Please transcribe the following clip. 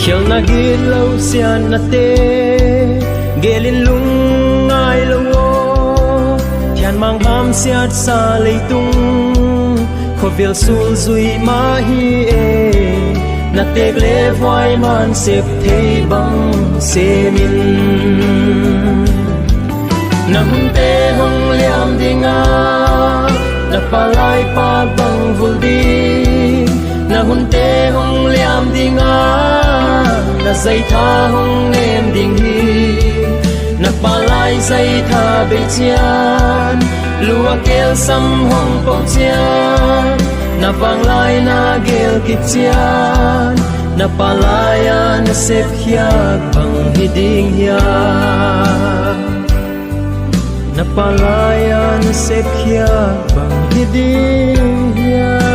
Khiel na git lâu xian na te gelin lung ngai lo thian mang ham siat sa lei tung kho vil sul zui ma hi e na te le voi man sep thei bang se min na hun te hong liam dinga na palai pa bang vul di na hun te hong liam dinga na zai tha hong nem ding hi na palai zai tha be chian lua kel sam hong pom chian na pang lai na gel kip chian na palaya na sep hiak bang hiding hiak na palaya na sep hiak bang hiding hiak